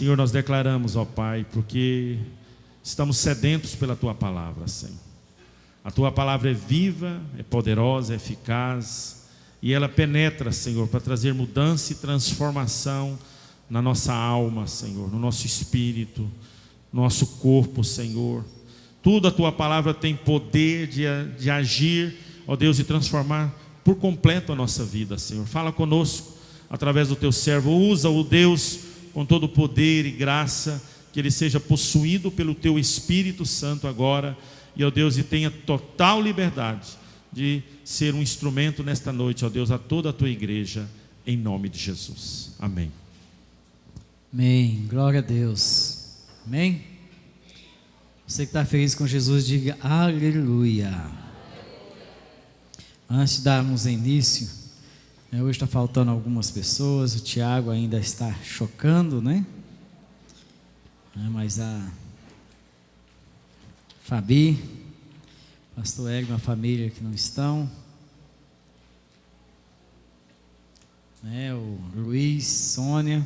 Senhor, nós declaramos, ó Pai, porque estamos sedentos pela Tua palavra, Senhor. A Tua palavra é viva, é poderosa, é eficaz, e ela penetra, Senhor, para trazer mudança e transformação na nossa alma, Senhor, no nosso espírito, no nosso corpo, Senhor. Tudo a Tua palavra tem poder de agir, ó Deus, e transformar por completo a nossa vida, Senhor. Fala conosco através do Teu servo, usa-o, Deus, com todo o poder e graça, que ele seja possuído pelo Teu Espírito Santo agora, e ó Deus, e tenha total liberdade de ser um instrumento nesta noite, ó Deus, a toda a Tua igreja, em nome de Jesus, amém. Amém, glória a Deus, amém. Você que está feliz com Jesus, diga aleluia. Antes de darmos início, hoje está faltando algumas pessoas, o Tiago ainda está chocando, né? Mas a Fabi, pastor Hélio, a família que não estão, o Luiz, Sônia,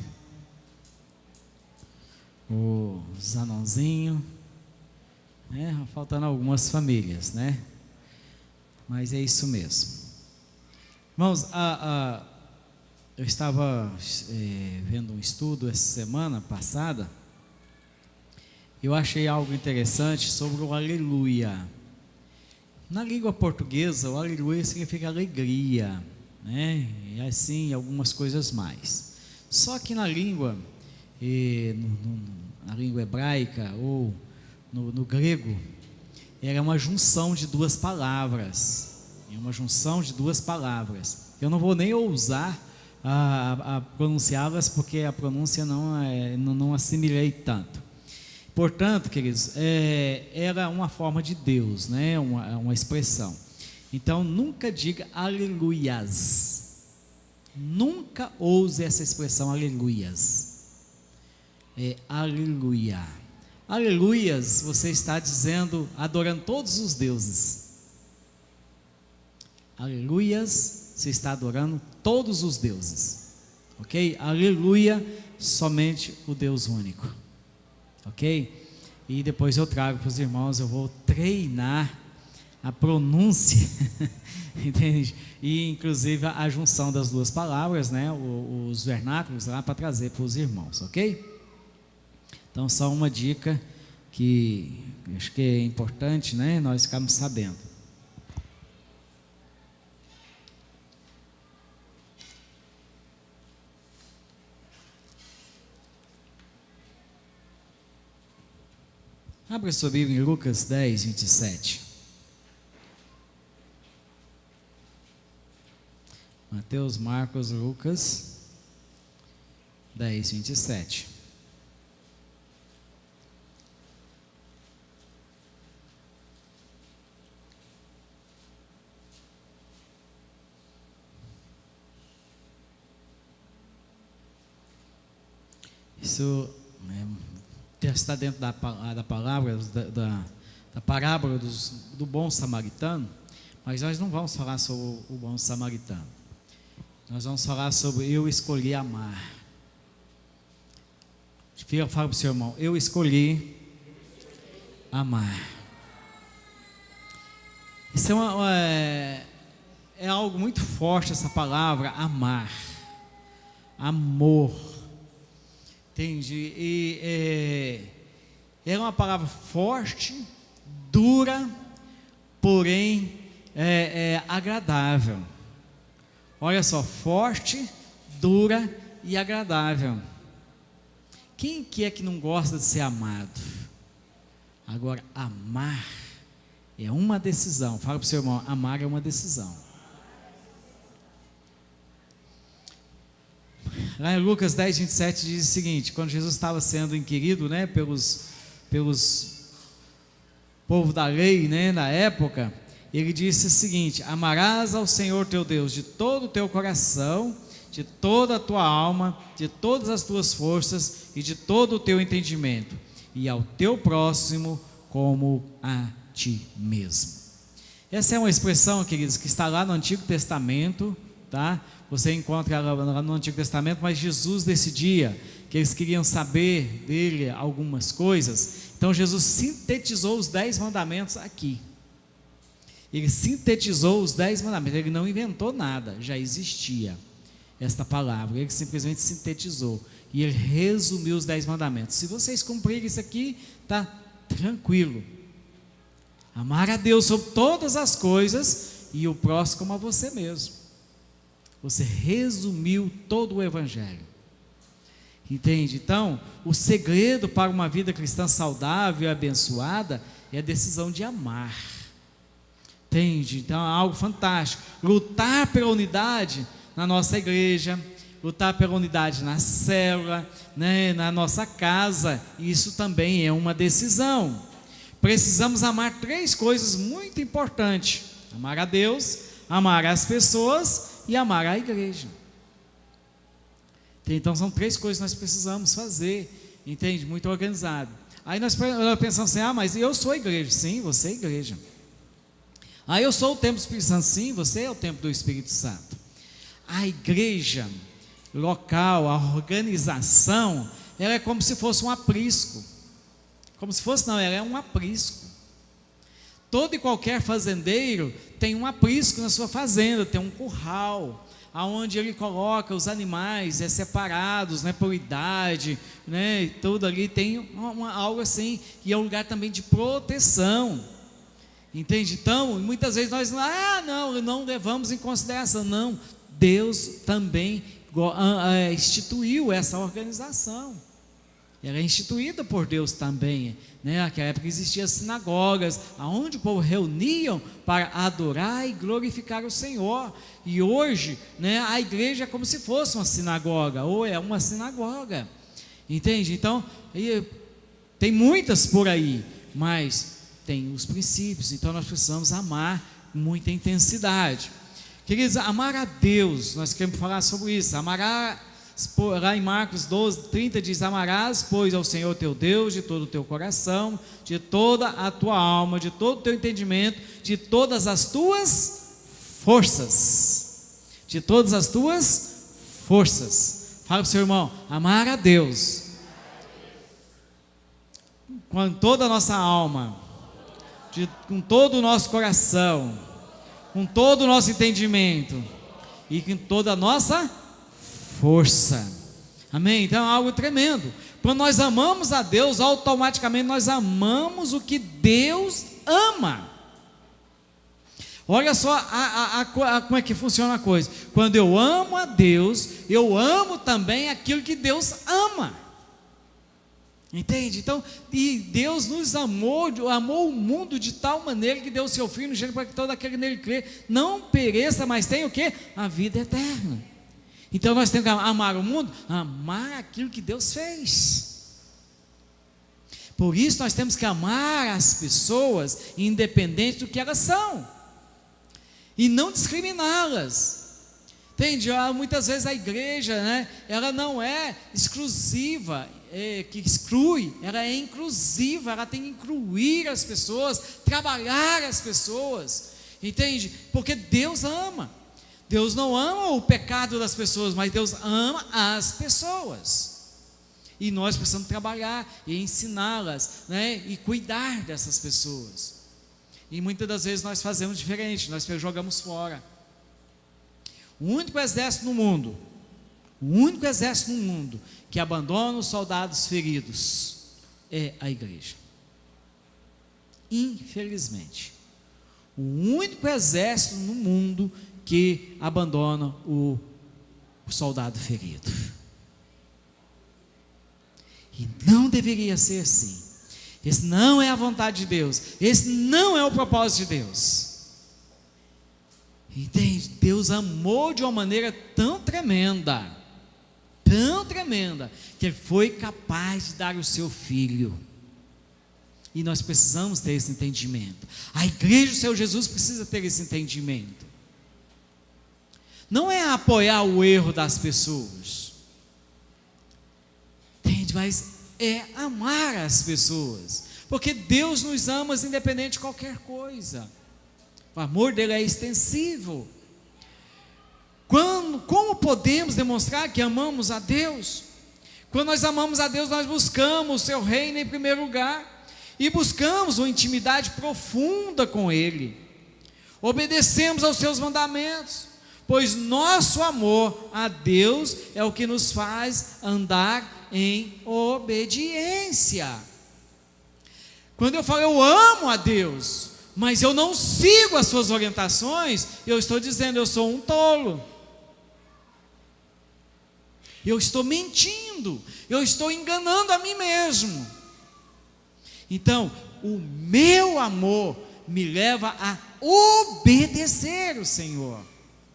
o Zanonzinho, faltando algumas famílias, né? Mas é isso mesmo. Irmãos, eu estava vendo um estudo essa semana passada. Eu achei algo interessante sobre o aleluia. Na língua portuguesa, o aleluia significa alegria, né? E assim, algumas coisas mais. Só que na língua, na língua hebraica ou no grego, era uma junção de duas palavras. Eu não vou nem ousar a pronunciá-las, porque a pronúncia não assimilei tanto. Portanto, queridos, era uma forma de Deus, né? Uma expressão. Então, nunca diga aleluias. Nunca ouse essa expressão aleluias. Aleluia. Aleluias, você está dizendo, adorando todos os deuses. Aleluias, você está adorando todos os deuses. Ok? Aleluia, somente o Deus único. Ok? E depois eu trago para os irmãos, eu vou treinar a pronúncia, entende? E inclusive a junção das duas palavras, né? Os vernáculos lá para trazer para os irmãos, ok? Então só uma dica que acho que é importante, né? Nós ficarmos sabendo. Abra sua Bíblia em Lucas 10, 27. Mateus, Marcos, Lucas 10, 27. Isso está dentro da palavra, da parábola do bom samaritano, mas nós não vamos falar sobre o bom samaritano. Nós vamos falar sobre eu escolhi amar. Fala para o seu irmão, eu escolhi amar. Isso é algo muito forte, essa palavra, amar, amor. Entende? E é uma palavra forte, dura, porém agradável. Olha só, forte, dura e agradável. Quem que é que não gosta de ser amado? Agora, amar é uma decisão. Fala para o seu irmão, amar é uma decisão. Lá em Lucas 10, 27 diz o seguinte: quando Jesus estava sendo inquirido, né, pelos povo da lei, né, na época, ele disse o seguinte: amarás ao Senhor teu Deus de todo o teu coração, de toda a tua alma, de todas as tuas forças e de todo o teu entendimento, e ao teu próximo como a ti mesmo. Essa é uma expressão, queridos, que está lá no Antigo Testamento, tá? Você encontra ela no Antigo Testamento, mas Jesus decidia que eles queriam saber dele algumas coisas. Então Jesus sintetizou os 10 mandamentos aqui. Ele sintetizou os 10 mandamentos, ele não inventou nada, já existia esta palavra, ele simplesmente sintetizou, e ele resumiu os 10 mandamentos. Se vocês cumprirem isso aqui, está tranquilo. Amar a Deus sobre todas as coisas, e o próximo como a você mesmo. Você resumiu todo o Evangelho. Entende? Então, o segredo para uma vida cristã saudável e abençoada é a decisão de amar. Entende? Então, é algo fantástico. Lutar pela unidade na nossa igreja, lutar pela unidade na célula, né, na nossa casa, isso também é uma decisão. Precisamos amar 3 coisas muito importantes: amar a Deus, amar as pessoas e amar a igreja. Então são 3 coisas que nós precisamos fazer, entende? Muito organizado. Aí nós pensamos assim: mas eu sou a igreja. Sim, você é a igreja. Eu sou o templo do Espírito Santo. Sim, você é o templo do Espírito Santo. A igreja local, a organização, ela é como se fosse um aprisco. Como se fosse, não, ela é um aprisco. Todo e qualquer fazendeiro tem um aprisco na sua fazenda, tem um curral, aonde ele coloca os animais separados, né, por idade, né, tudo ali tem algo assim, e é um lugar também de proteção, entende? Então, muitas vezes nós não levamos em consideração. Não, Deus também instituiu essa organização. Ela é instituída por Deus também, né? Naquela época existiam sinagogas, onde o povo reuniam para adorar e glorificar o Senhor. E hoje, né, a igreja é como se fosse uma sinagoga, ou é uma sinagoga, entende? Então, tem muitas por aí, mas tem os princípios. Então nós precisamos amar com muita intensidade. Queridos, amar a Deus, nós queremos falar sobre isso. Lá em Marcos 12:30 diz: amarás, pois, ao Senhor teu Deus de todo o teu coração, de toda a tua alma, de todo o teu entendimento, de todas as tuas forças. De todas as tuas forças. Fala para o seu irmão: amar a Deus com toda a nossa alma, com todo o nosso coração, com todo o nosso entendimento e com toda a nossa força. Amém? Então é algo tremendo. Quando nós amamos a Deus, automaticamente nós amamos o que Deus ama. Olha só como é que funciona a coisa. Quando eu amo a Deus, eu amo também aquilo que Deus ama. Entende? Então, e Deus nos amou o mundo de tal maneira que deu o seu Filho unigênito para que todo aquele nele crê não pereça, mas tenha o quê? A vida eterna. Então nós temos que amar o mundo, amar aquilo que Deus fez. Por isso nós temos que amar as pessoas, independente do que elas são, e não discriminá-las. Entende? Muitas vezes a igreja, né, ela não é exclusiva, que exclui, ela é inclusiva, ela tem que incluir as pessoas, trabalhar as pessoas, entende? Porque Deus ama. Deus não ama o pecado das pessoas, mas Deus ama as pessoas. E nós precisamos trabalhar e ensiná-las, né, e cuidar dessas pessoas. E muitas das vezes nós fazemos diferente, nós jogamos fora. O único exército no mundo que abandona os soldados feridos é a igreja. Infelizmente, o único exército no mundo que abandona o soldado ferido. E não deveria ser assim. Esse não é a vontade de Deus. Esse não é o propósito de Deus. Entende? Deus amou de uma maneira tão tremenda, que Ele foi capaz de dar o seu Filho. E nós precisamos ter esse entendimento. A igreja do Senhor Jesus precisa ter esse entendimento. Não é apoiar o erro das pessoas, entende? Mas é amar as pessoas, porque Deus nos ama independente de qualquer coisa. O amor dele é extensivo. Como podemos demonstrar que amamos a Deus? Quando nós amamos a Deus, nós buscamos o seu reino em primeiro lugar, e buscamos uma intimidade profunda com Ele, obedecemos aos seus mandamentos, pois nosso amor a Deus é o que nos faz andar em obediência. Quando eu falo eu amo a Deus, mas eu não sigo as suas orientações, eu estou dizendo eu sou um tolo, eu estou mentindo, eu estou enganando a mim mesmo. Então, o meu amor me leva a obedecer o Senhor.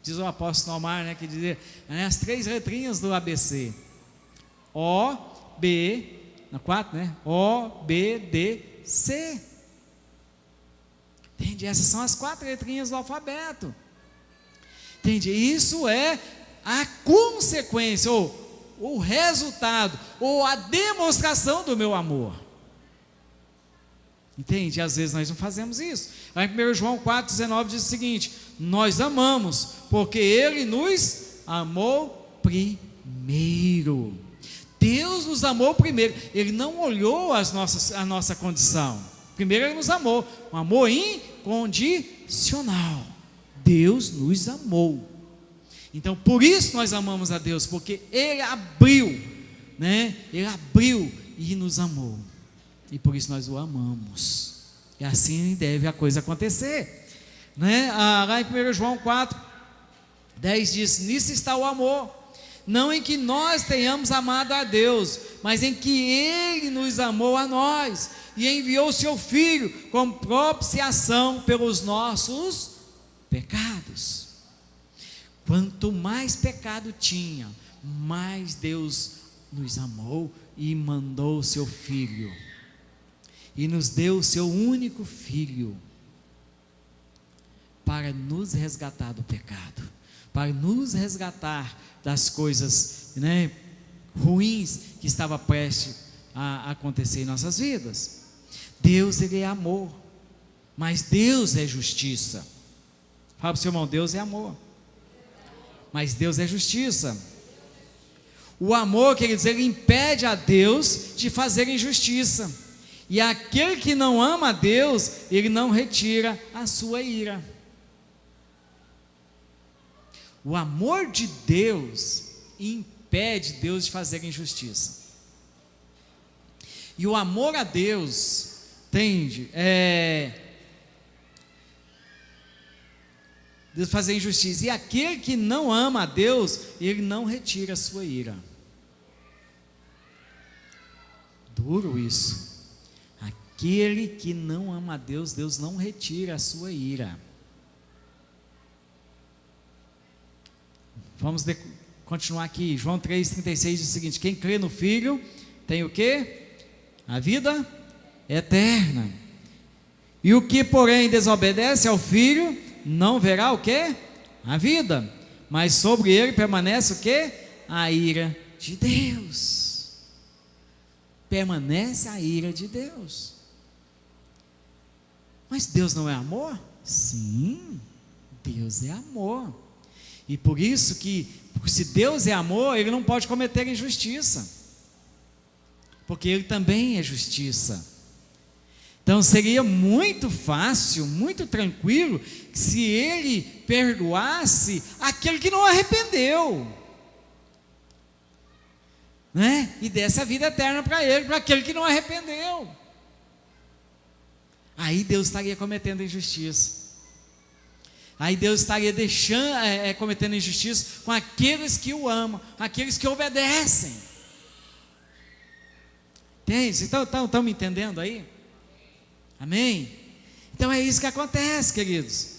Diz o apóstolo Omar, que dizia, as 3 letrinhas do ABC: O, B, na 4, O, B, D, C. Entende? Essas são as 4 letrinhas do alfabeto. Entende? Isso é a consequência, ou o resultado, ou a demonstração do meu amor. Entende? Às vezes nós não fazemos isso. Lá em 1 João 4,19 diz o seguinte: nós amamos, porque Ele nos amou primeiro. Deus nos amou primeiro. Ele não olhou a nossa condição. Primeiro Ele nos amou, um amor incondicional. Deus nos amou. Então por isso nós amamos a Deus, porque Ele abriu, Ele abriu e nos amou. E por isso nós o amamos. E assim deve a coisa acontecer, lá em 1 João 4:10 diz: nisso está o amor, não em que nós tenhamos amado a Deus, mas em que Ele nos amou a nós, e enviou o seu Filho como propiciação pelos nossos pecados. Quanto mais pecado tinha, mais Deus nos amou e mandou o seu Filho, e nos deu o seu único Filho, para nos resgatar do pecado, para nos resgatar das coisas ruins que estava prestes a acontecer em nossas vidas. Deus, Ele é amor, mas Deus é justiça. Fala para o seu irmão: Deus é amor, mas Deus é justiça. O amor, quer dizer, Ele impede a Deus de fazer injustiça. E aquele que não ama a Deus, Ele não retira a sua ira. O amor de Deus impede Deus de fazer injustiça. E o amor a Deus, entende? Deus fazer injustiça. E aquele que não ama a Deus, Ele não retira a sua ira. Duro isso. Aquele que não ama a Deus, Deus não retira a sua ira. Vamos continuar aqui. João 3,36 diz o seguinte: quem crê no Filho tem o quê? A vida eterna. E o que, porém, desobedece ao Filho não verá o quê? A vida. Mas sobre ele permanece o quê? A ira de Deus. Permanece a ira de Deus. Mas Deus não é amor? Sim, Deus é amor. E por isso que, se Deus é amor, Ele não pode cometer injustiça, porque Ele também é justiça. Então seria muito fácil, muito tranquilo, se Ele perdoasse aquele que não arrependeu, e desse a vida eterna para ele, para aquele que não arrependeu. Aí Deus estaria cometendo injustiça. Aí Deus estaria cometendo injustiça com aqueles que o amam, aqueles que obedecem. Entende? Estão me entendendo aí? Amém? Então é isso que acontece, queridos.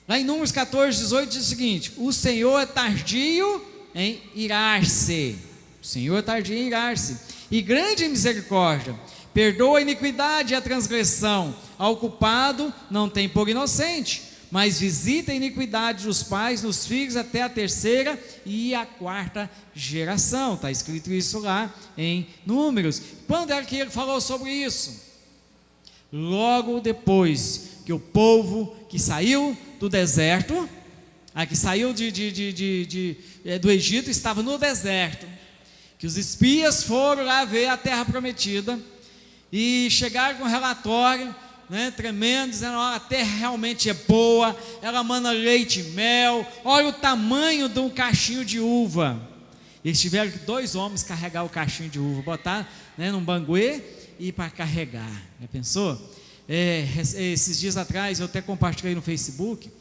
Lá em Números 14:18 diz o seguinte: o Senhor é tardio em irar-se. O Senhor é tardio em irar-se, e grande em misericórdia, perdoa a iniquidade e a transgressão. Ao culpado não tem por inocente, mas visita a iniquidade dos pais nos filhos até a 3ª e a 4ª geração. Está escrito isso lá em Números. Quando é que ele falou sobre isso? Logo depois que o povo que saiu do deserto que saiu do Egito, estava no deserto, que os espias foram lá ver a terra prometida, e chegaram com um relatório, né, tremendo, dizendo: a terra realmente é boa, ela mana leite e mel, olha o tamanho de um cachinho de uva. Eles tiveram que 2 homens carregar o cachinho de uva, botar, né, num banguê e ir para carregar. Já pensou? Esses dias atrás eu até compartilhei no Facebook,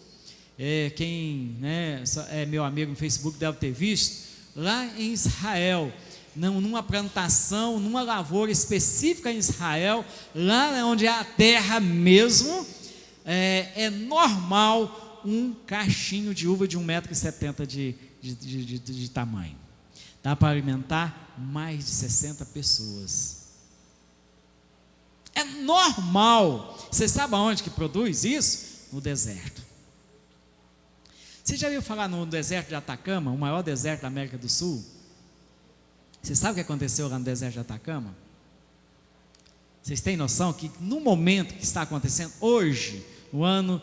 quem, né, é meu amigo no Facebook deve ter visto, lá em Israel, numa plantação, numa lavoura específica em Israel, lá onde é a terra mesmo, é normal um cachinho de uva de 1,70 m de tamanho. Dá para alimentar mais de 60 pessoas. É normal. Você sabe aonde que produz isso? No deserto. Você já ouviu falar no deserto de Atacama, o maior deserto da América do Sul? Você sabe o que aconteceu lá no deserto de Atacama? Vocês têm noção que no momento que está acontecendo, hoje, no ano,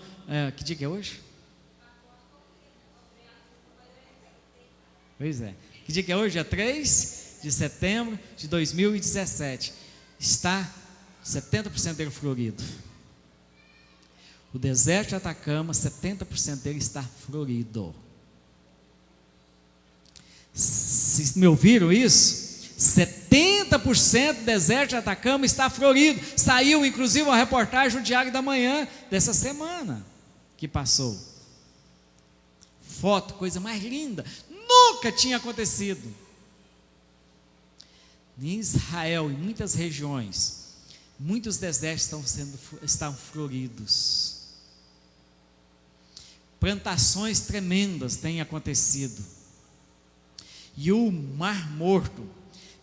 que dia que é hoje? Pois é. Que dia que é hoje? Dia 3 de setembro de 2017. Está 70% dele florido. O deserto de Atacama, 70% dele está florido. Vocês me ouviram isso? 70% do deserto de Atacama está florido. Saiu inclusive uma reportagem no Diário da Manhã dessa semana que passou. Foto, coisa mais linda. Nunca tinha acontecido. Em Israel, em muitas regiões, muitos desertos estão floridos. Plantações tremendas têm acontecido. E o Mar Morto,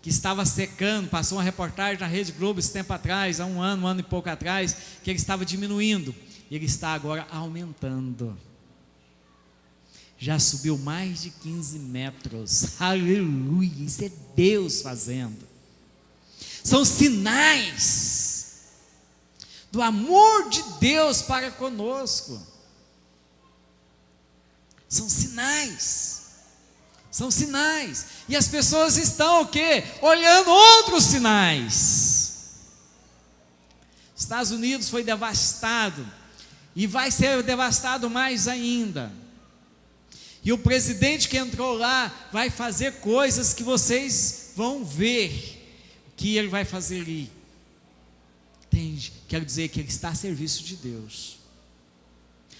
que estava secando, passou uma reportagem na Rede Globo esse tempo atrás, há um ano e pouco atrás, que ele estava diminuindo, e ele está agora aumentando. Já subiu mais de 15 metros, aleluia, isso é Deus fazendo. São sinais do amor de Deus para conosco. São sinais. São sinais. E as pessoas estão o quê? Olhando outros sinais. Estados Unidos foi devastado e vai ser devastado mais ainda. E o presidente que entrou lá vai fazer coisas que vocês vão ver que ele vai fazer ali. Quero dizer que ele está a serviço de Deus.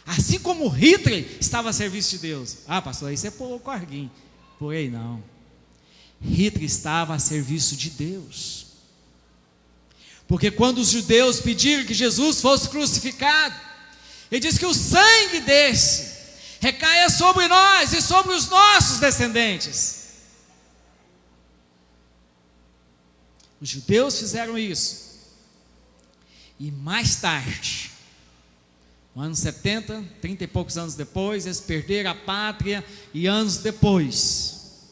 Assim como Hitler estava a serviço de Deus. Ah, pastor, aí você pulou o corguinho. Por aí não. Hitler estava a serviço de Deus. Porque quando os judeus pediram que Jesus fosse crucificado, ele disse que o sangue desse recaia sobre nós e sobre os nossos descendentes. Os judeus fizeram isso. E mais tarde, no ano 70, 30 e poucos anos depois, eles perderam a pátria, e anos depois,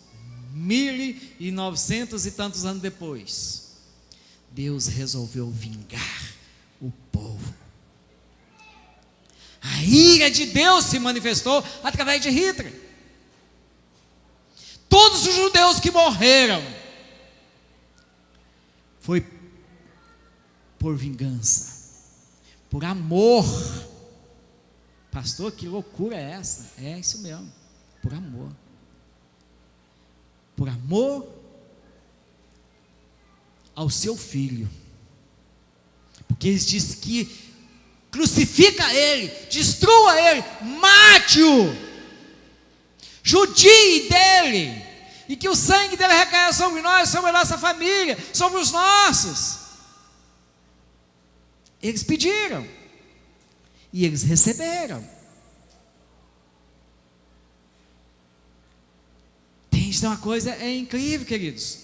1900 e tantos anos depois, Deus resolveu vingar o povo. A ira de Deus se manifestou através de Hitler. Todos os judeus que morreram foi por vingança, por amor. Pastor, que loucura é essa? É isso mesmo, por amor. Por amor ao seu filho. Porque eles dizem que crucifica ele, destrua ele, mate-o, judie dele, e que o sangue dele recaia sobre nós, sobre a nossa família, sobre os nossos. Eles pediram, e eles receberam. Então uma coisa é incrível, queridos.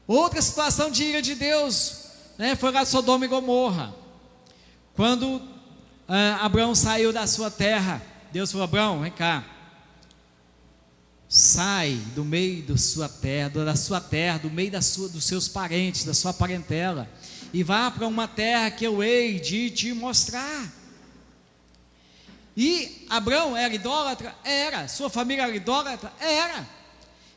Outra situação de ira de Deus, né, foi lá de Sodoma e Gomorra. Quando Abraão saiu da sua terra, Deus falou: Abraão, vem cá, sai do meio da sua terra, do meio dos seus parentes, da sua parentela, e vá para uma terra que eu hei de te mostrar. E Abrão era idólatra? Era. Sua família era idólatra? Era.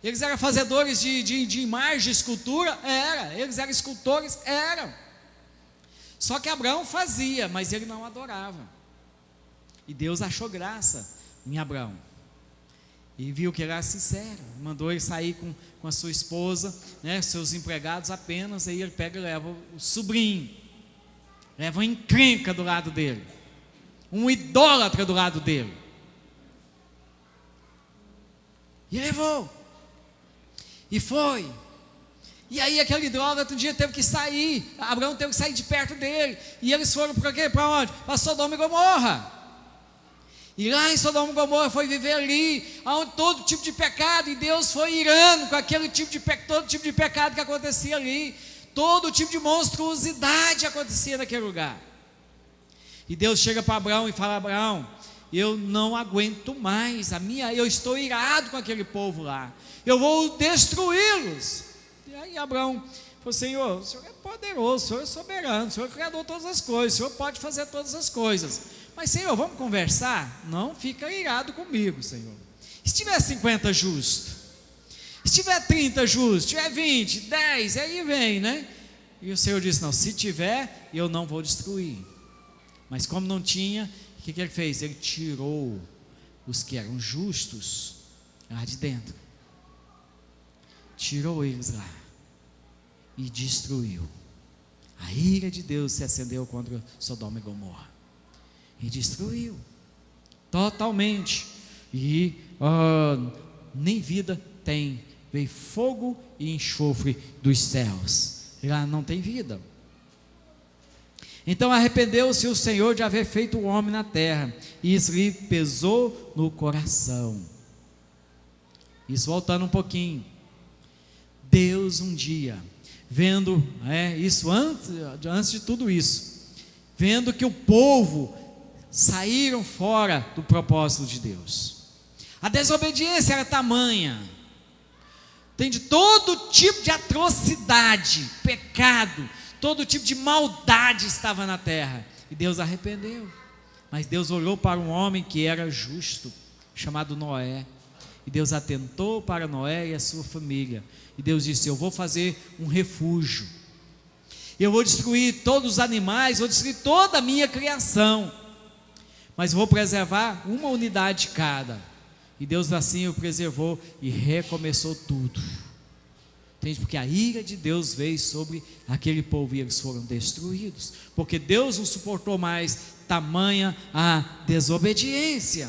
Eles eram fazedores de imagem, de escultura? Era. Eles eram escultores? Eram. Só que Abraão fazia, mas ele não adorava. E Deus achou graça em Abraão. E viu que ele era sincero. Mandou ele sair com a sua esposa, né, seus empregados apenas. Aí ele pega e leva o sobrinho. Leva uma encrenca do lado dele. Um idólatra do lado dele. E levou. E foi. E aí aquele idólatra um dia teve que sair. Abraão teve que sair de perto dele. E eles foram para quê? Para onde? Para Sodoma e Gomorra. E lá em Sodoma e Gomorra foi viver ali, onde todo tipo de pecado, e Deus foi irando com aquele tipo de todo tipo de pecado que acontecia ali. Todo tipo de monstruosidade acontecia naquele lugar. E Deus chega para Abraão e fala: Abraão, eu não aguento mais, eu estou irado com aquele povo lá, eu vou destruí-los. E aí Abraão falou: Senhor, o Senhor é poderoso, o Senhor é soberano, o Senhor é criador de todas as coisas, o Senhor pode fazer todas as coisas. Mas Senhor, vamos conversar? Não fica irado comigo, Senhor. Se tiver 50 justos, se tiver 30 justos, se tiver 20, 10, aí vem, né? E o Senhor disse: não, se tiver, eu não vou destruir. Mas como não tinha, o que ele fez? Ele tirou os que eram justos lá de dentro. Tirou eles lá e destruiu. A ira de Deus se acendeu contra Sodoma e Gomorra e destruiu totalmente. E nem vida tem. Veio fogo e enxofre dos céus. Lá não tem vida. Então arrependeu-se o Senhor de haver feito o homem na terra, e isso lhe pesou no coração. Isso voltando um pouquinho. Deus um dia, vendo isso antes de tudo isso, vendo que o povo saíram fora do propósito de Deus, a desobediência era tamanha, tem de todo tipo de atrocidade, pecado, todo tipo de maldade estava na terra, e Deus arrependeu. Mas Deus olhou para um homem que era justo, chamado Noé, e Deus atentou para Noé e a sua família, e Deus disse: eu vou fazer um refúgio, eu vou destruir todos os animais, vou destruir toda a minha criação, mas vou preservar uma unidade cada. E Deus assim o preservou e recomeçou tudo. Entende? Porque a ira de Deus veio sobre aquele povo e eles foram destruídos, porque Deus não suportou mais tamanha a desobediência.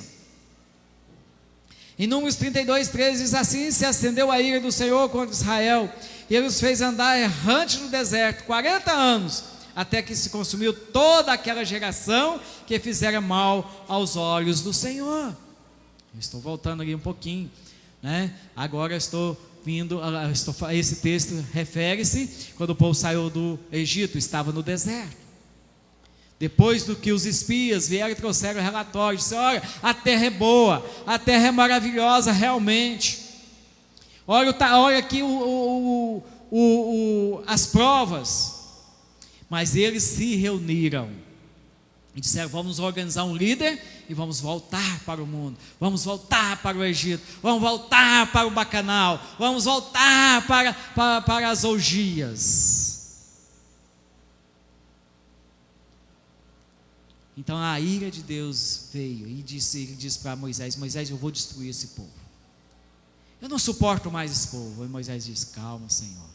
Em Números 32:13 diz assim: se acendeu a ira do Senhor contra Israel, e ele os fez andar errante no deserto 40 anos, até que se consumiu toda aquela geração que fizera mal aos olhos do Senhor. Estou voltando ali um pouquinho, né? Agora estou vindo, esse texto refere-se quando o povo saiu do Egito, estava no deserto. Depois do que os espias vieram e trouxeram relatórios, disseram: olha, a terra é boa, a terra é maravilhosa realmente. Olha aqui as provas. Mas eles se reuniram e disseram: vamos organizar um líder e vamos voltar para o mundo, vamos voltar para o Egito, vamos voltar para o bacanal, vamos voltar para as orgias. Então a ira de Deus veio e ele disse para Moisés: Moisés, eu vou destruir esse povo, eu não suporto mais esse povo. E Moisés disse: calma, Senhor,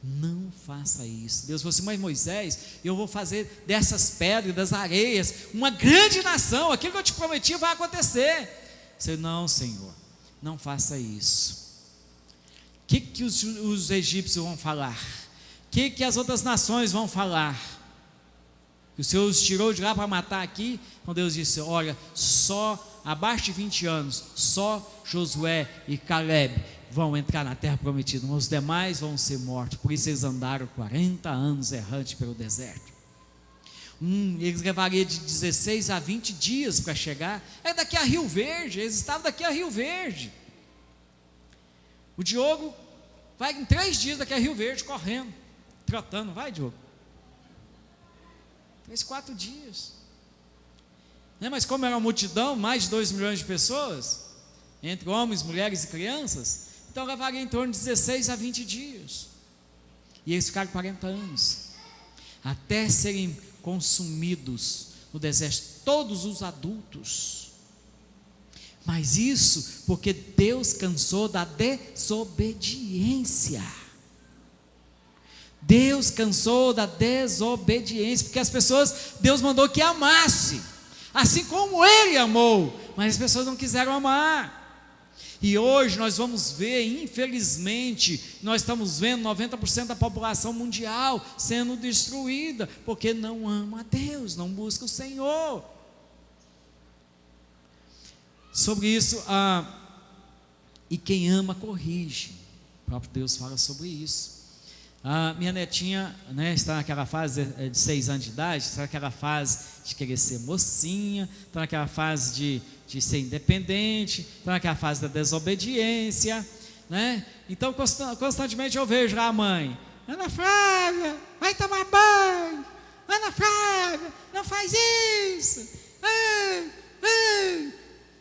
não faça isso. Deus falou assim: mas Moisés, eu vou fazer dessas pedras, das areias, uma grande nação, aquilo que eu te prometi vai acontecer. Você: não, Senhor, não faça isso. O que os egípcios vão falar? O que as outras nações vão falar? Que o Senhor os tirou de lá para matar aqui. Então Deus disse: olha, só abaixo de 20 anos, só Josué e Caleb vão entrar na terra prometida, os demais vão ser mortos. Por isso eles andaram 40 anos errantes pelo deserto. Eles levariam de 16 a 20 dias para chegar. É daqui a Rio Verde, eles estavam daqui a Rio Verde. O Diogo vai em 3 dias daqui a Rio Verde, correndo, trotando. Vai, Diogo, 3, 4 dias. né? Mas como era uma multidão, mais de 2 milhões de pessoas, entre homens, mulheres e crianças, então levaria em torno de 16 a 20 dias, e eles ficaram 40 anos, até serem consumidos no deserto, todos os adultos. Mas isso porque Deus cansou da desobediência. Deus cansou da desobediência, porque as pessoas, Deus mandou que amasse, assim como Ele amou, mas as pessoas não quiseram amar. E hoje nós vamos ver, infelizmente, nós estamos vendo 90% da população mundial sendo destruída, porque não ama a Deus, não busca o Senhor. Sobre isso, e quem ama corrige, o próprio Deus fala sobre isso. A minha netinha, né, está naquela fase de 6 anos de idade, está naquela fase de querer ser mocinha, está naquela fase de ser independente, está naquela fase da desobediência, né? Então constantemente eu vejo lá a mãe: Ana Flávia, vai tomar banho, Ana Flávia, não faz isso,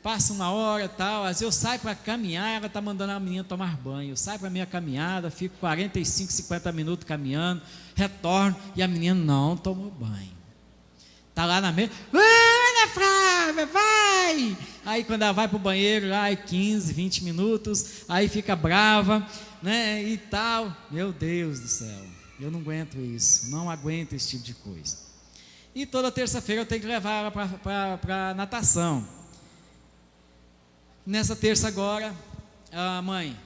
passa uma hora e tal, às vezes eu saio para caminhar, ela está mandando a menina tomar banho, eu saio para a minha caminhada, fico 45, 50 minutos caminhando, retorno, e a menina não tomou banho, está lá na mesa: Ana Flávia, vai! Aí quando ela vai para o banheiro, lá 15, 20 minutos, aí fica brava, né, e tal. Meu Deus do céu, eu não aguento isso, não aguento esse tipo de coisa. E toda terça-feira eu tenho que levar ela para natação. Nessa terça agora, a mãe: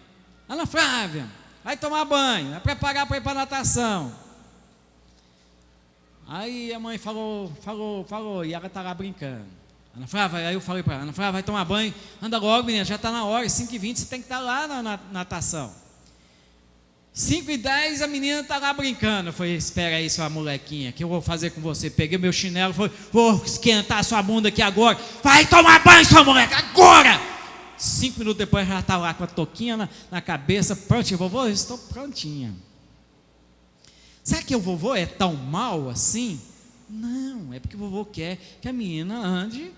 Ana Flávia, vai tomar banho, vai preparar para ir para natação. Aí a mãe falou, e ela está lá brincando. Ana Flávia, aí eu falei para ela: Ana Flávia, vai tomar banho, anda logo, menina, já está na hora, 5h20 você tem que estar lá na natação. 5h10 a menina está lá brincando. Eu falei: espera aí, sua molequinha, que eu vou fazer com você. Peguei meu chinelo, falei: vou esquentar sua bunda aqui agora. Vai tomar banho, sua moleca, agora! 5 minutos depois ela está lá com a touquinha na cabeça, prontinha. Vovô, eu estou prontinha. Será que o vovô é tão mal assim? Não, é porque o vovô quer que a menina ande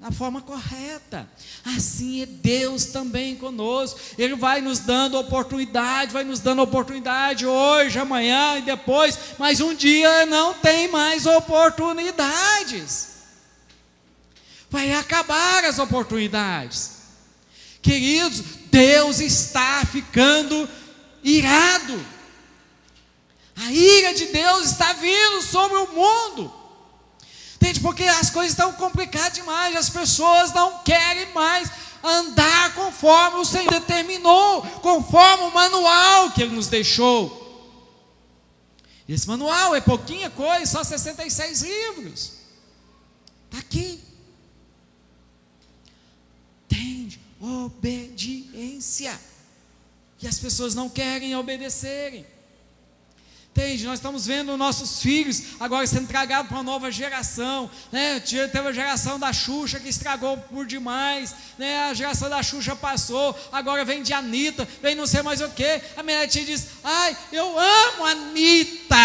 da forma correta. Assim é Deus também conosco. Ele vai nos dando oportunidade, hoje, amanhã e depois, mas um dia não tem mais oportunidades. Vai acabar as oportunidades. Queridos, Deus está ficando irado. A ira de Deus está vindo sobre o mundo. Entende? Porque as coisas estão complicadas demais. As pessoas não querem mais andar conforme o Senhor determinou, conforme o manual que Ele nos deixou. Esse manual é pouquinha coisa, só 66 livros. Está aqui. Entende? Obediência. E as pessoas não querem obedecerem. Entende? Nós estamos vendo nossos filhos agora sendo tragados para uma nova geração, né? Teve a geração da Xuxa que estragou por demais, né? A geração da Xuxa passou, agora vem de Anitta, vem não sei mais o que. A minha netinha diz: ai, eu amo a Anitta.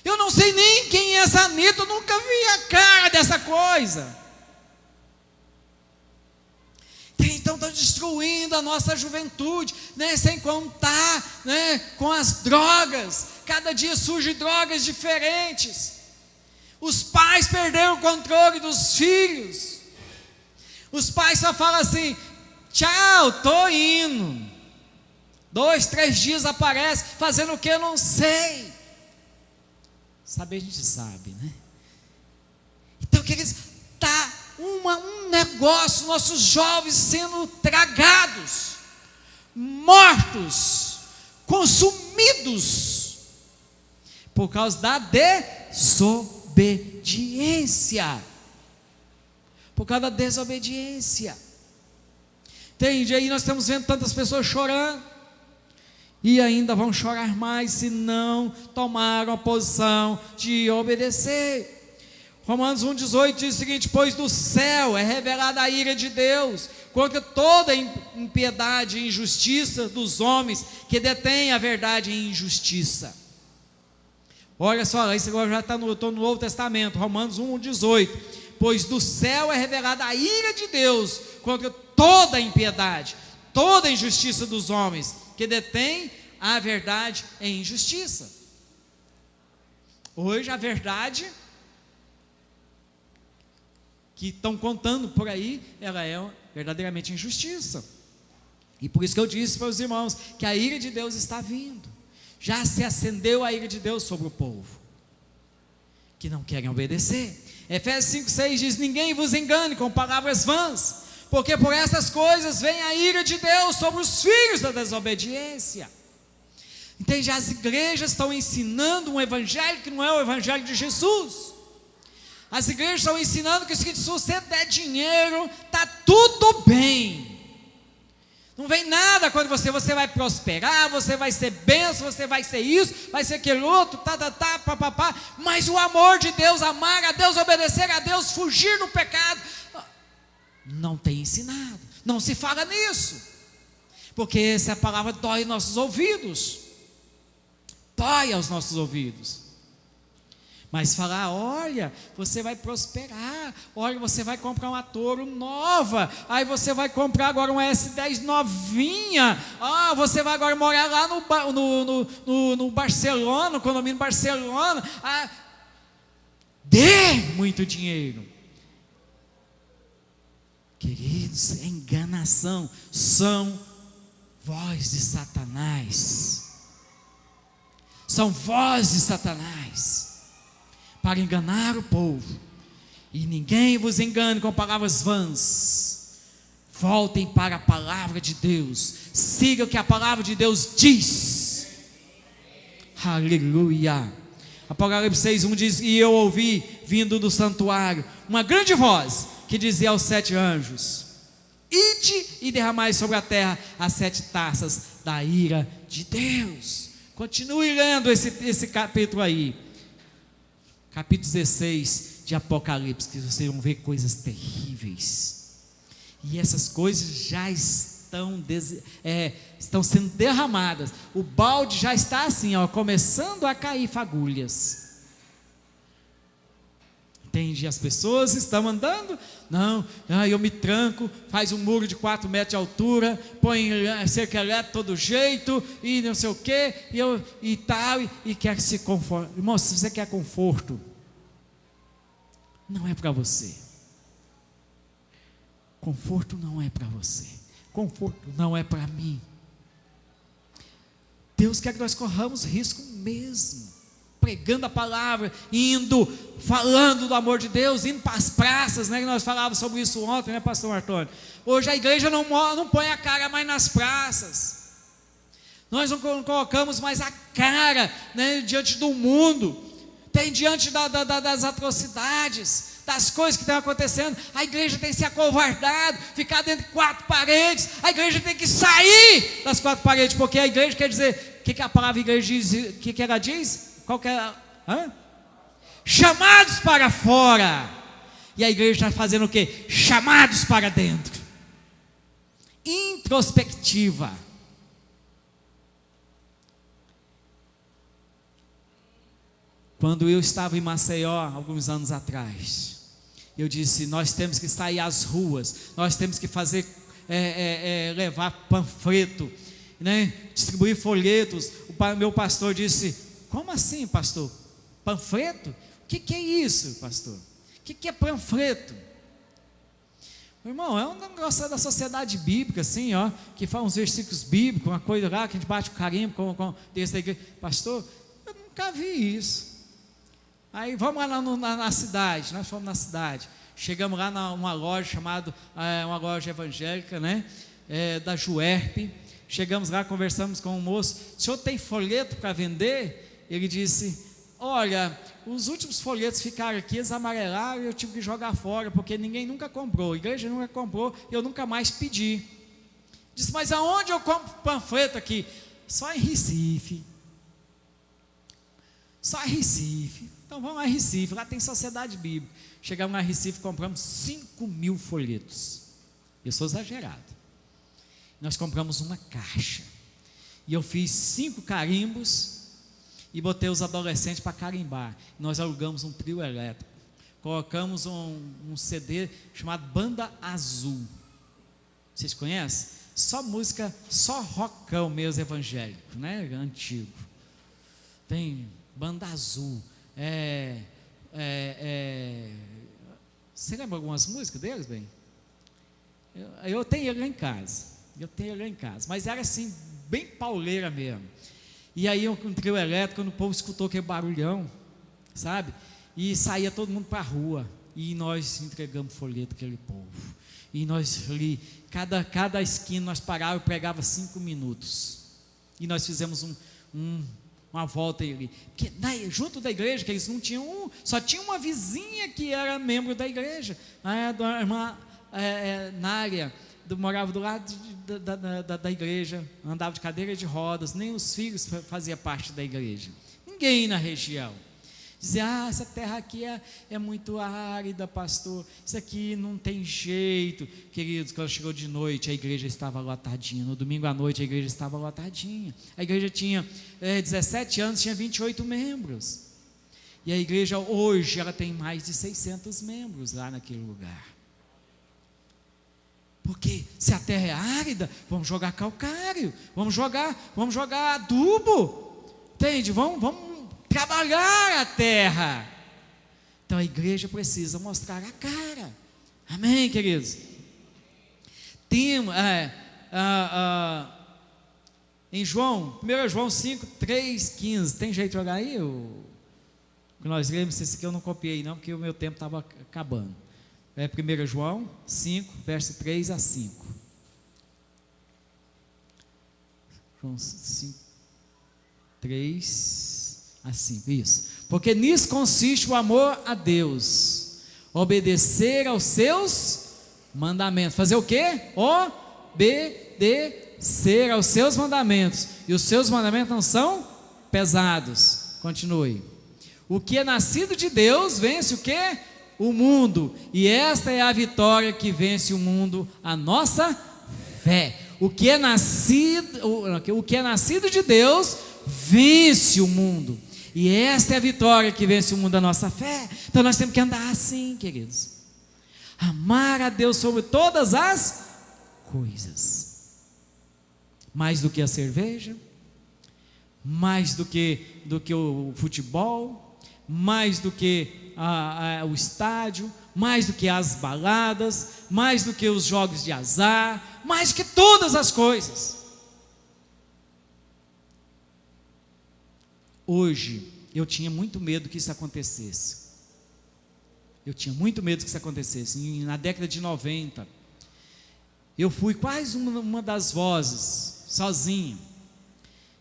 Eu não sei nem quem é essa Anitta, eu nunca vi a cara dessa coisa. Então estão destruindo a nossa juventude, né? Sem contar, né, com as drogas. Cada dia surgem drogas diferentes. Os pais perderam o controle dos filhos. Os pais só falam assim: tchau, estou indo. 2, 3 dias aparece, fazendo o que eu não sei. Saber a gente sabe, né? Então, queridos, está um negócio, nossos jovens sendo tragados, mortos, consumidos, por causa da desobediência. Por causa da desobediência. Entende? Aí nós estamos vendo tantas pessoas chorando, e ainda vão chorar mais se não tomaram a posição de obedecer. Romanos 1,18 diz o seguinte: pois do céu é revelada a ira de Deus contra toda impiedade e injustiça dos homens que detêm a verdade em injustiça. Olha só, isso agora já está no Novo Testamento, Romanos 1:18. Pois do céu é revelada a ira de Deus contra toda a impiedade, toda a injustiça dos homens, que detém a verdade em injustiça. Hoje a verdade que estão contando por aí, ela é verdadeiramente injustiça. E por isso que eu disse para os irmãos que a ira de Deus está vindo. Já se acendeu a ira de Deus sobre o povo que não querem obedecer. Efésios 5:6 diz: ninguém vos engane com palavras vãs, porque por essas coisas vem a ira de Deus sobre os filhos da desobediência. Entende? As igrejas estão ensinando um evangelho que não é o evangelho de Jesus. As igrejas estão ensinando que se você der dinheiro, está tudo bem. Não vem nada quando você vai prosperar, você vai ser bênção, você vai ser isso, vai ser aquele outro, papapá. Mas o amor de Deus, amar a Deus, obedecer a Deus, fugir do pecado, não tem ensinado. Não se fala nisso. Porque essa palavra dói nossos ouvidos. Dói aos nossos ouvidos. Mas falar, olha, você vai prosperar, olha, você vai comprar uma Toro nova, aí você vai comprar agora uma S10 novinha, você vai agora morar lá no Barcelona, no condomínio Barcelona, dê muito dinheiro. Queridos, é enganação, são voz de Satanás, são voz de Satanás, para enganar o povo. E ninguém vos engane com palavras vãs. Voltem para a palavra de Deus, siga o que a palavra de Deus diz. Aleluia. Apocalipse 6:1 diz: e eu ouvi vindo do santuário uma grande voz que dizia aos 7 anjos: ide e derramai sobre a terra as 7 taças da ira de Deus. Continue lendo esse capítulo aí, capítulo 16 de Apocalipse, que vocês vão ver coisas terríveis. E essas coisas já estão sendo derramadas. O balde já está assim, começando a cair fagulhas. Entende? As pessoas estão andando, eu me tranco, faz um muro de 4 metros de altura, põe cerca elétrica todo jeito, e não sei o que, e quer se confortar. Irmão, se você quer conforto, não é para você. Conforto não é para você. Conforto não é para mim. Deus quer que nós corramos risco mesmo, pregando a palavra, falando do amor de Deus, indo para as praças, né? Nós falávamos sobre isso ontem, né, pastor Antônio? Hoje a igreja não põe a cara mais nas praças. Nós não colocamos mais a cara, né, diante do mundo. Tem diante das atrocidades, das coisas que estão acontecendo. A igreja tem se acovardado, ficar dentro de 4 paredes. A igreja tem que sair das 4 paredes, porque a igreja quer dizer, o que a palavra igreja diz? O que ela diz? Qual que é? Chamados para fora. E a igreja está fazendo o quê? Chamados para dentro. Introspectiva. Quando eu estava em Maceió, alguns anos atrás, eu disse: nós temos que sair às ruas, nós temos que fazer, levar panfleto, né? Distribuir folhetos. O meu pastor disse: como assim, pastor? Panfleto? O que é isso, pastor? O que é panfleto? Irmão, é um negócio da sociedade bíblica, assim, que fala uns versículos bíblicos, uma coisa lá que a gente bate o carimbo com desse da igreja. Pastor, eu nunca vi isso. Aí vamos lá na cidade, nós fomos na cidade, chegamos lá numa loja chamada, uma loja evangélica, né, da Juerp. Chegamos lá, conversamos com o moço: o senhor tem folheto para vender? Ele disse: olha, os últimos folhetos ficaram aqui, eles amarelaram e eu tive que jogar fora, porque ninguém nunca comprou, a igreja nunca comprou, eu nunca mais pedi. Disse: mas aonde eu compro panfleto aqui? Só em Recife. Só em Recife. Então vamos a Recife, lá tem sociedade bíblica. Chegamos a Recife, compramos 5.000 folhetos. Eu sou exagerado. Nós compramos uma caixa. E eu fiz 5 carimbos e botei os adolescentes para carimbar. Nós alugamos um trio elétrico, colocamos um CD chamado Banda Azul. Vocês conhecem? Só música, só rockão mesmo evangélico, né? Antigo. Tem Banda Azul. Você lembra algumas músicas deles, bem? Eu tenho ele lá em casa. Mas era assim, bem pauleira mesmo. E aí um trio elétrico, quando o povo escutou aquele barulhão, sabe? E saía todo mundo para a rua. E nós entregamos folheto àquele povo. E nós ali, cada esquina nós parávamos e pregava 5 minutos. E nós fizemos uma volta ali. Porque junto da igreja, que eles não tinham só tinha uma vizinha que era membro da igreja. A irmã Nária, morava do lado da igreja, andava de cadeira de rodas, nem os filhos faziam parte da igreja. Ninguém na região. Dizia, essa terra aqui é muito árida, pastor, isso aqui não tem jeito. Queridos, quando chegou de noite, a igreja estava lotadinha. No domingo à noite, a igreja estava lotadinha. A igreja tinha 17 anos, tinha 28 membros. E a igreja hoje, ela tem mais de 600 membros lá naquele lugar. Porque se a terra é árida, vamos jogar calcário, vamos jogar adubo, entende? Vamos trabalhar a terra. Então a igreja precisa mostrar a cara. Amém, queridos? Em 1 João 5, 3, 15, tem jeito de olhar aí? Que nós lemos, esse aqui eu não copiei não, porque o meu tempo estava acabando. 1 João 5, verso 3 a 5. João 5, 3 a 5, isso. Porque nisso consiste o amor a Deus, obedecer aos seus mandamentos. Fazer o quê? Obedecer aos seus mandamentos. E os seus mandamentos não são pesados. Continue. O que é nascido de Deus vence o quê? O mundo, e esta é a vitória que vence o mundo, a nossa fé. O que é nascido de Deus vence o mundo, e esta é a vitória que vence o mundo, a nossa fé. Então nós temos que andar assim, queridos, amar a Deus sobre todas as coisas, mais do que a cerveja, mais do que o futebol, mais do que o estádio, mais do que as baladas, mais do que os jogos de azar, mais do que todas as coisas. Hoje, eu tinha muito medo que isso acontecesse. E na década de 90, eu fui quase uma das vozes, sozinho,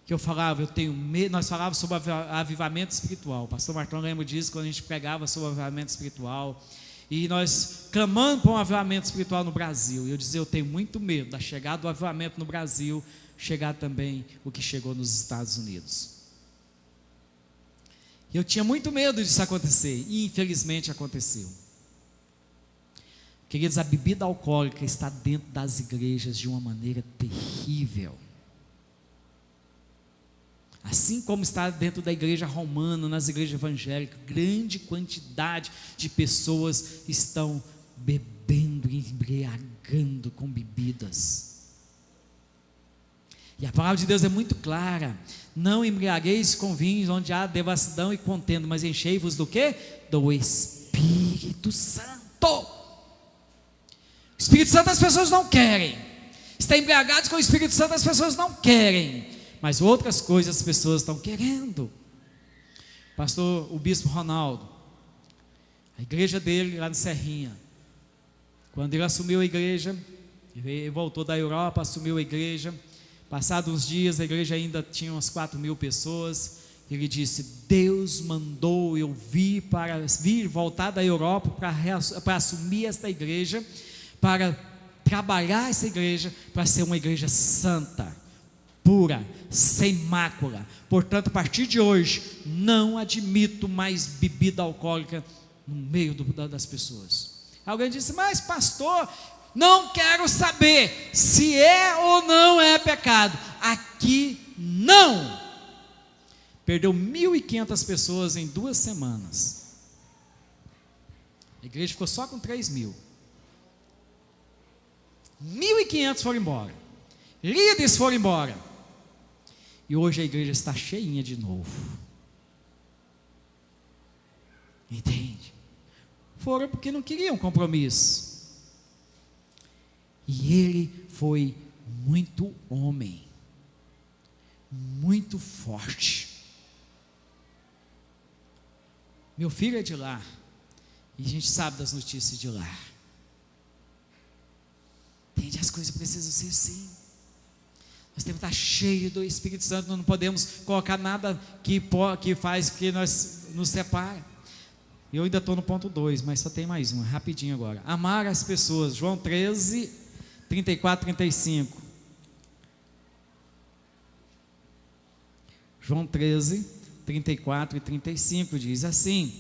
que eu falava, eu tenho medo. Nós falávamos sobre avivamento espiritual. O pastor Marcão lembra disso, quando a gente pregava sobre avivamento espiritual, e nós clamando por um avivamento espiritual no Brasil. E eu dizia, eu tenho muito medo da chegada do avivamento no Brasil, chegar também o que chegou nos Estados Unidos. Eu tinha muito medo disso acontecer, e infelizmente aconteceu. Queridos, a bebida alcoólica está dentro das igrejas de uma maneira terrível. Assim como está dentro da igreja romana, nas igrejas evangélicas, grande quantidade de pessoas estão bebendo e embriagando com bebidas. E a palavra de Deus é muito clara: não embriagueis com vinhos onde há devassidão e contenda, mas enchei-vos do quê? Do Espírito Santo. O Espírito Santo as pessoas não querem. Estar embriagados com o Espírito Santo as pessoas não querem. Mas outras coisas as pessoas estão querendo. O bispo Ronaldo, a igreja dele lá no Serrinha, quando ele assumiu a igreja, ele voltou da Europa, assumiu a igreja. Passados uns dias, a igreja ainda tinha umas 4.000 pessoas. Ele disse: Deus mandou eu voltar da Europa para assumir esta igreja, para trabalhar essa igreja, para ser uma igreja santa, pura, sem mácula. Portanto, a partir de hoje, não admito mais bebida alcoólica no meio das pessoas. Alguém disse: mas pastor, não quero saber se é ou não é pecado. Aqui não. perdeu 1.500 pessoas em 2 semanas. A igreja ficou só com 3.000. 1.500 foram embora, líderes foram embora, e hoje a igreja está cheinha de novo. Entende? Foram porque não queriam compromisso. E ele foi muito homem, muito forte. Meu filho é de lá, e a gente sabe das notícias de lá. Entende? As coisas precisam ser assim. Nós temos que estar cheios do Espírito Santo. Nós não podemos colocar nada que faz que nós nos separe. Eu ainda estou no ponto 2, mas só tem mais uma, rapidinho agora. Amar as pessoas, João 13, 34, 35. João 13, 34 e 35 diz assim: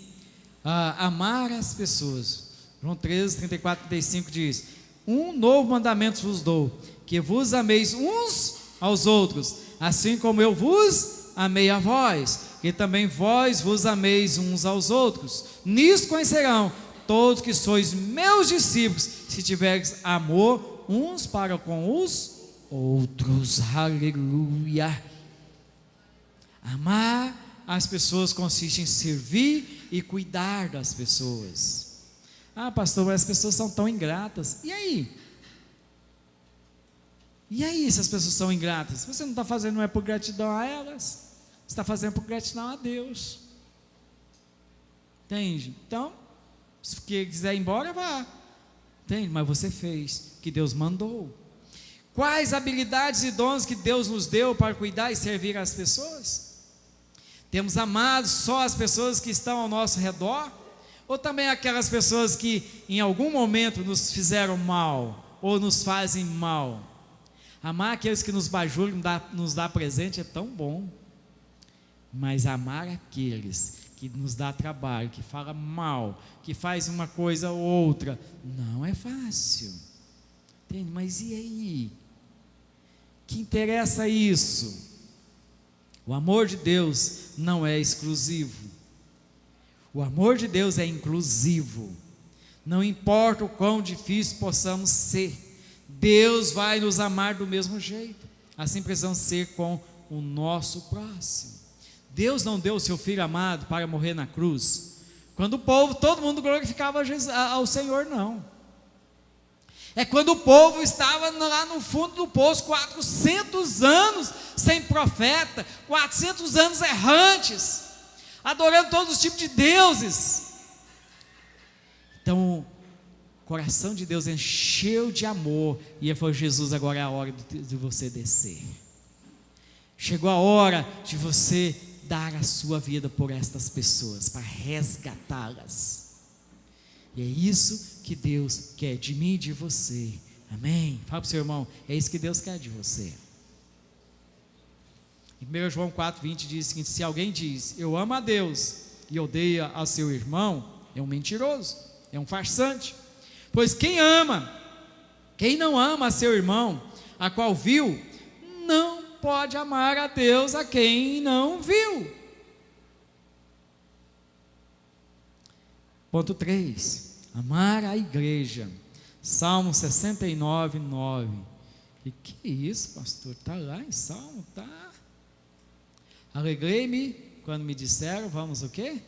amar as pessoas. João 13, 34 e 35 diz: um novo mandamento vos dou, que vos ameis uns aos outros, assim como eu vos amei a vós, que também vós vos ameis uns aos outros. Nisto conhecerão todos que sois meus discípulos, se tiveres amor uns para com os outros. Aleluia. Amar as pessoas consiste em servir e cuidar das pessoas. Pastor, mas as pessoas são tão ingratas. E aí? E aí, se as pessoas são ingratas? Você não está fazendo, não é por gratidão a elas, você está fazendo por gratidão a Deus. Entende? Então, se quiser ir embora, vá. Entende? Mas você fez, que Deus mandou. Quais habilidades e dons que Deus nos deu para cuidar e servir as pessoas? Temos amado só as pessoas que estão ao nosso redor? Ou também aquelas pessoas que em algum momento nos fizeram mal, ou nos fazem mal? Amar aqueles que nos bajulam, nos dá presente é tão bom, mas amar aqueles que nos dá trabalho, que fala mal, que faz uma coisa ou outra, não é fácil. Entende? Mas e aí? Que interessa isso? O amor de Deus não é exclusivo. O amor de Deus é inclusivo. Não importa o quão difícil possamos ser, Deus vai nos amar do mesmo jeito. Assim precisamos ser com o nosso próximo. Deus não deu o seu Filho amado para morrer na cruz quando o povo, todo mundo glorificava ao Senhor, não. É quando o povo estava lá no fundo do poço, 400 anos sem profeta, 400 anos errantes, adorando todos os tipos de deuses. Então, o coração de Deus encheu de amor, e ele falou: Jesus, agora é a hora de você descer. Chegou a hora de você dar a sua vida por estas pessoas, para resgatá-las. E é isso que Deus quer de mim e de você. Amém? Fala para o seu irmão, é isso que Deus quer de você. Em 1 João 4,20 diz o seguinte: se alguém diz, eu amo a Deus, e odeia a seu irmão, é um mentiroso, é um farsante. Pois quem não ama a seu irmão, a qual viu, não pode amar a Deus a quem não viu. Ponto 3, amar a igreja. Salmo 69, 9. E que isso, pastor? Está lá em Salmo? Tá. Alegrei-me quando me disseram, vamos o quê?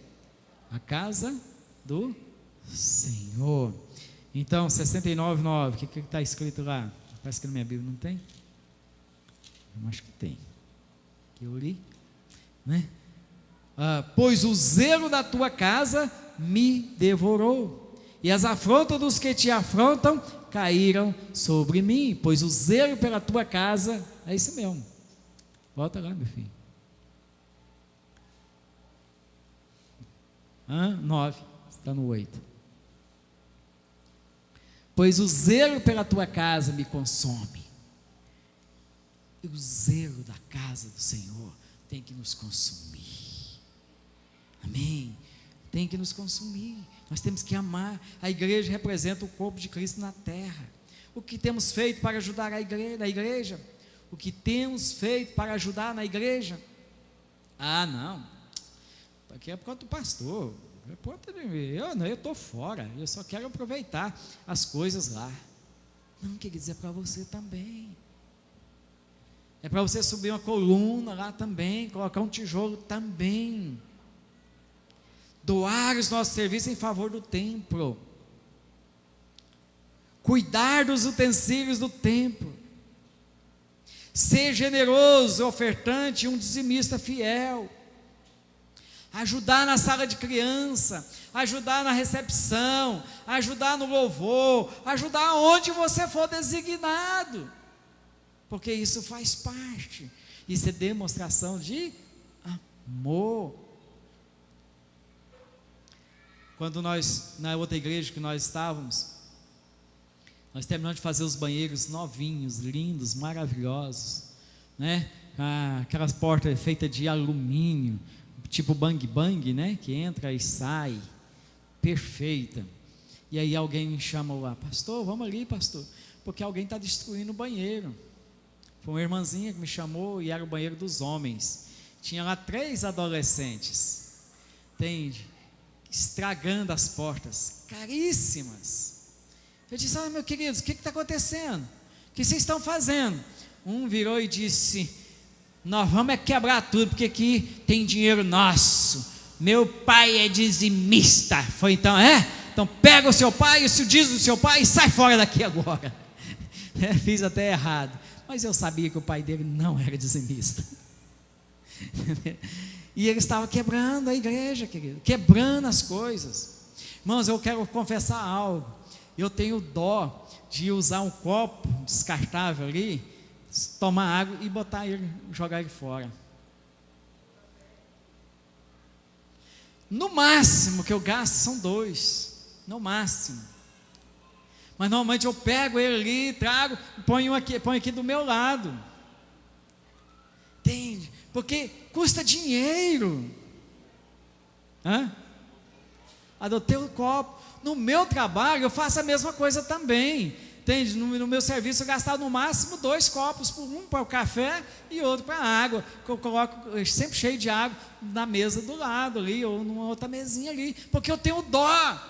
A casa do Senhor. Então, 69, 9, o que está escrito lá? Parece que na minha Bíblia não tem? Eu acho que tem. Que eu li, né? Pois o zelo da tua casa me devorou, e as afrontas dos que te afrontam caíram sobre mim. Pois o zelo pela tua casa, é isso mesmo. Volta lá, meu filho. 9, está no 8. Pois o zelo pela tua casa me consome. E o zelo da casa do Senhor tem que nos consumir. Amém? Tem que nos consumir. Nós temos que amar. A igreja representa o corpo de Cristo na terra. O que temos feito para ajudar na igreja? O que temos feito para ajudar na igreja? Ah, não, porque é por conta do pastor, eu estou fora, eu só quero aproveitar as coisas lá. Não, queridos, é para você também. É para você subir uma coluna lá também, colocar um tijolo também. Doar os nossos serviços em favor do templo. Cuidar dos utensílios do templo. Ser generoso, ofertante e um dizimista fiel. Ajudar na sala de criança, ajudar na recepção, ajudar no louvor, ajudar onde você for designado, porque isso faz parte, isso é demonstração de amor. Quando nós, na outra igreja que nós estávamos, nós terminamos de fazer os banheiros novinhos, lindos, maravilhosos, né? Aquelas portas feitas de alumínio, tipo bang bang, né? Que entra e sai, perfeita. E aí alguém me chama lá, pastor, vamos ali, pastor, porque alguém está destruindo o banheiro. Foi uma irmãzinha que me chamou e era o banheiro dos homens. Tinha lá 3 adolescentes, entende? Estragando as portas, caríssimas. Eu disse, meu queridos, o que está acontecendo? O que vocês estão fazendo? Um virou e disse, nós vamos quebrar tudo, porque aqui tem dinheiro nosso, meu pai é dizimista. Foi então, então pega o seu pai, o dízimo do seu pai e sai fora daqui agora. Fiz até errado, mas eu sabia que o pai dele não era dizimista. E ele estava quebrando a igreja, querido, quebrando as coisas. Irmãos, eu quero confessar algo. Eu tenho dó de usar um copo descartável ali, tomar água e botar ele, jogar ele fora. No máximo que eu gasto são 2, no máximo. Mas normalmente eu pego ele ali, trago, ponho aqui do meu lado. Entende? Porque custa dinheiro. Adotei o copo. No meu trabalho eu faço a mesma coisa também. Entende? No meu serviço eu gastava no máximo 2 copos, um para o café e outro para a água, que eu coloco sempre cheio de água na mesa do lado ali, ou numa outra mesinha ali, porque eu tenho dó.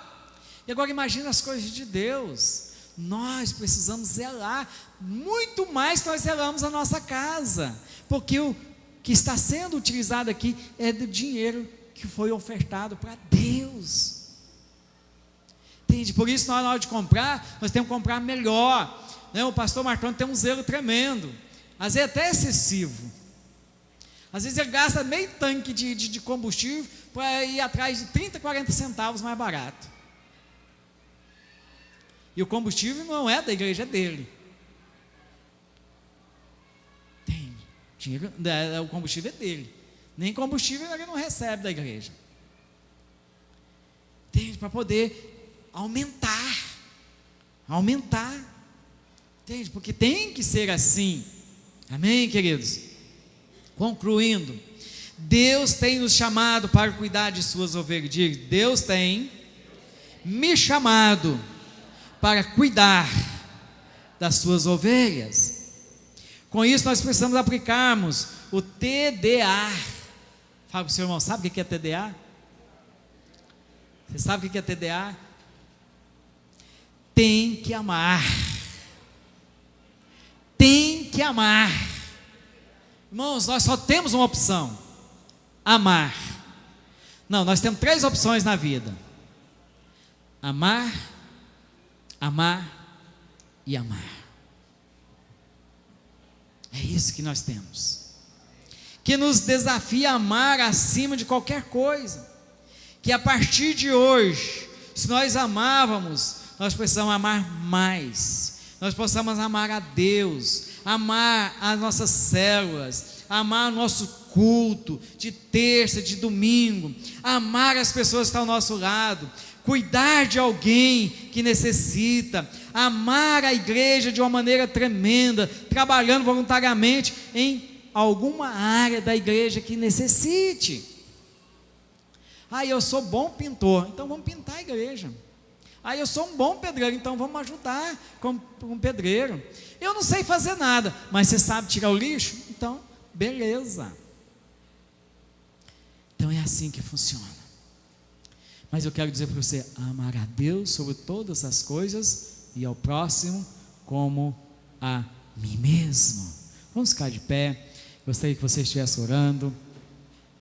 E agora imagina as coisas de Deus. Nós precisamos zelar, muito mais que nós zelamos a nossa casa, porque o que está sendo utilizado aqui é do dinheiro que foi ofertado para Deus. Entende? Por isso, na hora de comprar, nós temos que comprar melhor, né? O pastor Martoni tem um zelo tremendo, às vezes até excessivo. Às vezes ele gasta meio tanque de combustível para ir atrás de 30, 40 centavos mais barato. E o combustível não é da igreja, é dele. Entende? O combustível é dele. Nem combustível ele não recebe da igreja. Entende? Para poder aumentar, entende? Porque tem que ser assim, amém, queridos? Concluindo, Deus tem nos chamado para cuidar de suas ovelhas. Diga, Deus tem me chamado para cuidar das suas ovelhas. Com isso nós precisamos aplicarmos o TDA. Fala para o seu irmão, sabe o que é TDA? Você sabe o que é TDA? Tem que amar. Tem que amar. Irmãos, nós só temos uma opção: amar. Não, nós temos 3 opções na vida: amar, amar e amar. É isso que nós temos, que nos desafia a amar acima de qualquer coisa. Que a partir de hoje, se nós amávamos, nós precisamos amar mais. Nós possamos amar a Deus, amar as nossas células, amar o nosso culto de terça, de domingo, amar as pessoas que estão ao nosso lado, cuidar de alguém que necessita, amar a igreja de uma maneira tremenda, trabalhando voluntariamente em alguma área da igreja que necessite. Eu sou bom pintor, então vamos pintar a igreja. Eu sou um bom pedreiro, então vamos ajudar como um pedreiro. Eu não sei fazer nada, mas você sabe tirar o lixo? Então, beleza. assim que funciona. Mas eu quero dizer para você: amar a Deus sobre todas as coisas e ao próximo como a mim mesmo. Vamos ficar de pé. Gostaria que você estivesse orando.